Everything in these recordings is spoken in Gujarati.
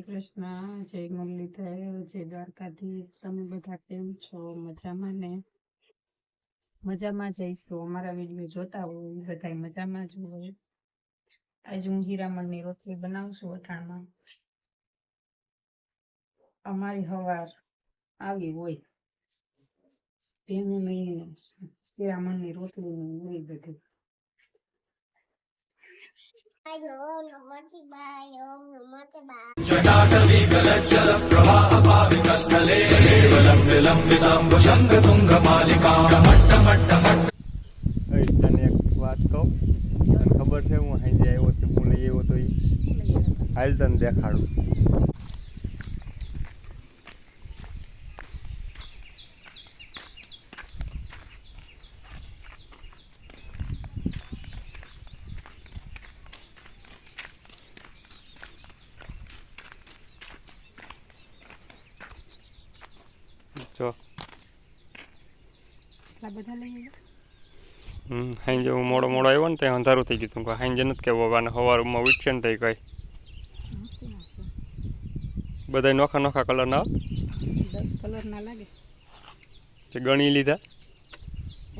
શ્રી કૃષ્ણ, જય મુરલીધર, જય દ્વારકાધીશ. તમે બધા કેમ છો? મજામાં ને? મજામાં જઈશું. અમારા વિડીયો જોતા હોય બધા મજામાં જ હોય. આજે હું હીરામણની રોટલી બનાવશું વટાણમાં. અમારી હવાર આવી હોય તેનું નહીં, હીરામણની રોટલી નહીં બધી. તને એક વાત કહું, તને ખબર છે હું હાંજે આવ્યો તો હું લઈ આવ્યો તો હાલ તને દેખાડું. જો હાંજે હું મોડો આવ્યો ને ત્યાં અંધારું થઈ ગયું. હાંજે નથી કહેવું અને સવારમાં ઉઠશે ને થઈ કઈ બધા નોખા નોખા કલર ના 10 કલર ના લાગે તે ગણી લીધા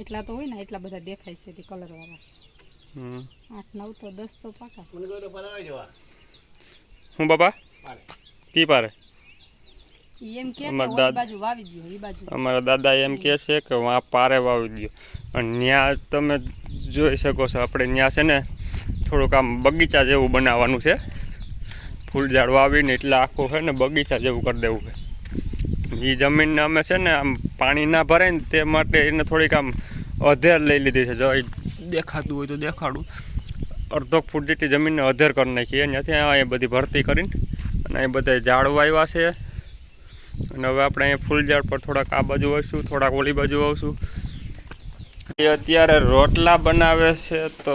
એટલા તો હોય ને, એટલા બધા દેખાય છે તે કલર વાળા. 8 9 તો 10 તો પાકા. હું બાપા કી પારે એમ કે ઓલી બાજુ વાવી દયો, ઈ બાજુ અમારા દાદા એમ કહે છે કે આ પારે વાવી દયો. અને ત્યાં તમે જોઈ શકો છો આપણે ત્યાં છે ને થોડુંક આમ બગીચા જેવું બનાવવાનું છે. ફૂલ ઝાડ વાવીને એટલે આખું છે ને બગીચા જેવું કરી દેવું છે. એ જમીનને અમે છે ને આમ પાણી ના ભરાય ને તે માટે એને થોડીક આમ અધેર લઈ લીધી છે. જો દેખાતું હોય તો દેખાડું. અડધો ફૂટ જેટલી જમીનને અધેર કરી નાખીએ. ત્યાંથી અહીંયા બધી ભરતી કરીને અને અહીં બધા ઝાડ વાવ્યા છે. અને હવે આપણે અહીંયા ફૂલ ઝાડ પર થોડાક આ બાજુ આવશું, થોડાક ઓલી બાજુ આવશું. એ અત્યારે રોટલા બનાવે છે. તો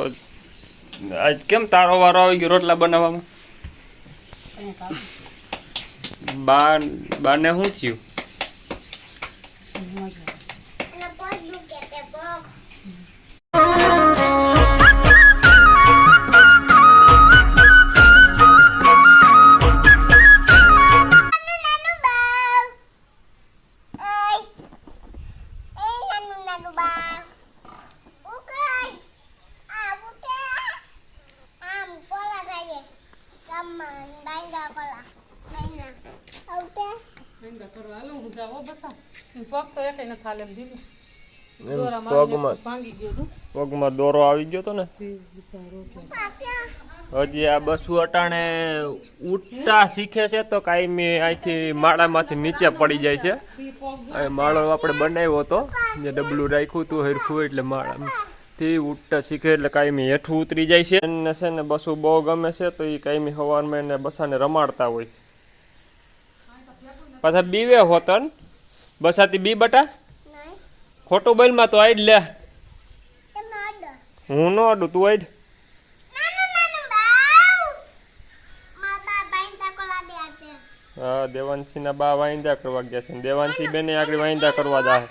આજ કેમ તારો વારો આવી ગયો રોટલા બનાવવામાં? બાને શું થયું? પગમાં દોરો આવી ગયો તો ને. હજી આ બસું અટાણે ઉઠતા શીખે છે તો કાયમી અહીંથી માળામાંથી નીચે પડી જાય છે. માળો આપણે બનાવ્યો હતો જે ડબલું રાખ્યું હતું હરખું એટલે માળાથી ઉઠતા શીખે એટલે કાયમી હેઠું ઉતરી જાય છે. એને છે ને બસું બહુ ગમે છે તો એ કાયમી સવારમાં એને બસાને રમાડતા હોય. પાછા બીવે હોતન બસાતી બી બટા ખોટું બોલમાં તો આઈડ લે. હું ન અડું તું આઈડ. હા દેવાંશી ના બા વાંદા કરવા ગયા છે. દેવાંશી બેને આગળ વાંદા કરવા જાય.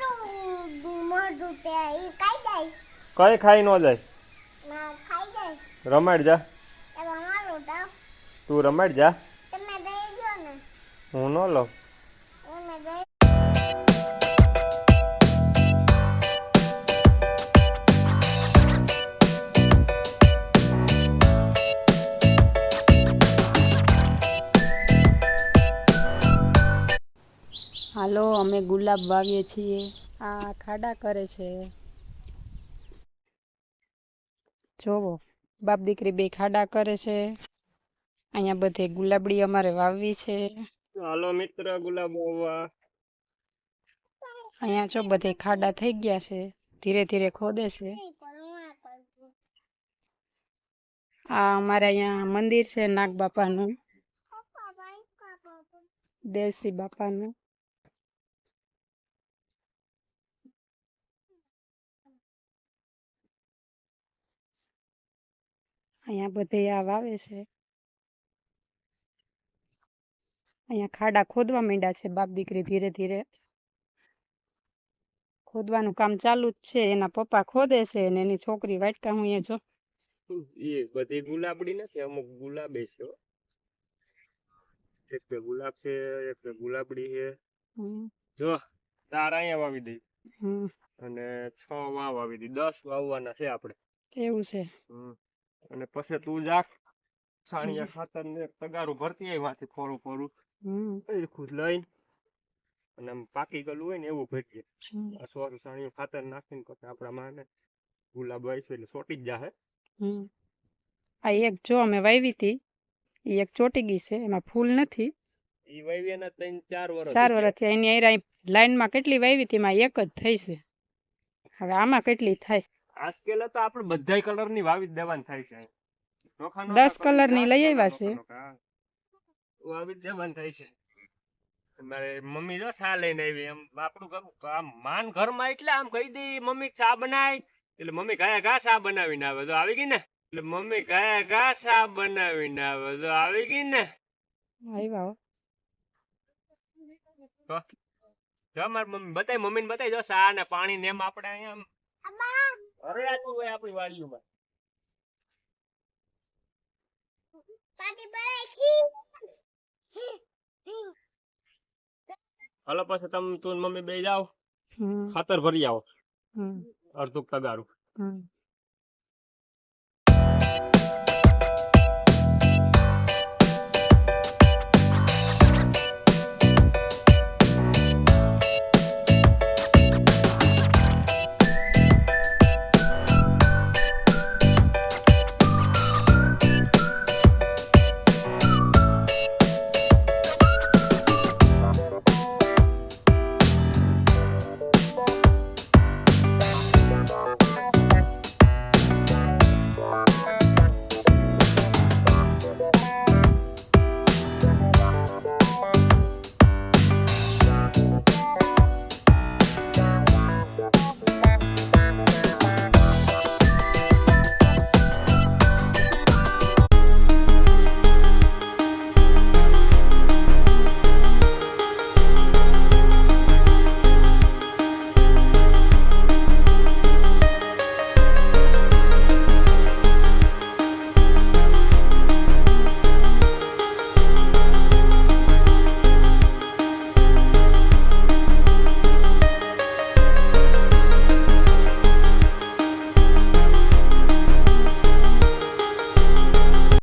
કઈ ખાઈ ન જાય. રમાડ જા, તું રમાડ જા. હું ન લઉં. હાલો અમે ગુલાબ વાવીએ છીએ. આ ખાડા કરે છે, જોવો બાપ દીકરી બે ખાડા કરે છે. અહીંયા બધે ગુલાબડી અમારે વાવવી છે. હાલો મિત્ર ગુલાબ વાવવા. અહીંયા જો બધે ખાડા થઈ ગયા છે, ધીરે ધીરે ખોદે છે. આ અમારે અહીંયા મંદિર છે નાગ બાપાનું, દેવસી બાપાનું. અહીંયા બધે આ વાવે છે. અહીંયા ખાડા ખોદવા માંડ્યા છે બાપ દીકરી ધીરે ધીરે. ખોદવાનું કામ ચાલુ જ છે. એના પપ્પા ખોદે છે અને એની છોકરી વાટકા હું અહીંયા જો. એ બધી ગુલાબડી નથી, અમુક ગુલાબે છે. એક બે ગુલાબ છે, એક બે ગુલાબડી છે. હમ, જો 4 અહીંયા વાવી દઈ હમ, અને 6 વાવી દઈ, 10 વાવવાના છે આપણે. એવું છે. અને પછી તું જા સાણિયા ખાતર ને તગારું ભરતી આવી માંથી થોડું થોડું હમ, એ ખુદ લઈને અને આમ પાકી ગયેલું હોય ને એવું ભરીએ. હમ, આ સોરું સાણિયું ખાતર નાખીને પછી આપણા માને ગુલાબ વાવીશું એટલે ચોટી જ જાહે. હમ. આ એક જો અમે વાવી હતી એ એક ચોટી ગઈ છે, એમાં ફૂલ નથી. ઈ વાવી એના 3-4 વર્ષ 4 વર્ષથી એની આયરા લાઈનમાં કેટલી વાવી હતી એમાં એક જ થઈ છે. હવે આમાં કેટલી થાય? આજકાલ તો આપણે બધાય કલર ની વાવી જ દેવાની થાય છે. નોખા 10 કલરની લઈ આવ્યા છે. વાવી જ દેવાની થાય છે. મારે મમ્મી જો ચા લઈને આવી, એમ આપણું આમ માન ઘરમાં એટલે આમ કહી દઈ મમ્મી ચા બનાય એટલે મમ્મી ઘા ચા બનાવીને આવે તો આવી ગઈ ને, એટલે મમ્મી ઘા ચા બનાવીને આવે તો આવી ગઈ ને. આવ્યા જો મારી મમ્મી બતાય, મમ્મીને બતાય જો ચા ને પાણી ને એમ આપણે અહીંયા હરિયાતું હોય આપણી વાડીઓમાં. હાલો પછી તમે તું ને મમ્મી બે જાઓ, ખાતર ભરી આવો અડધું તગારું.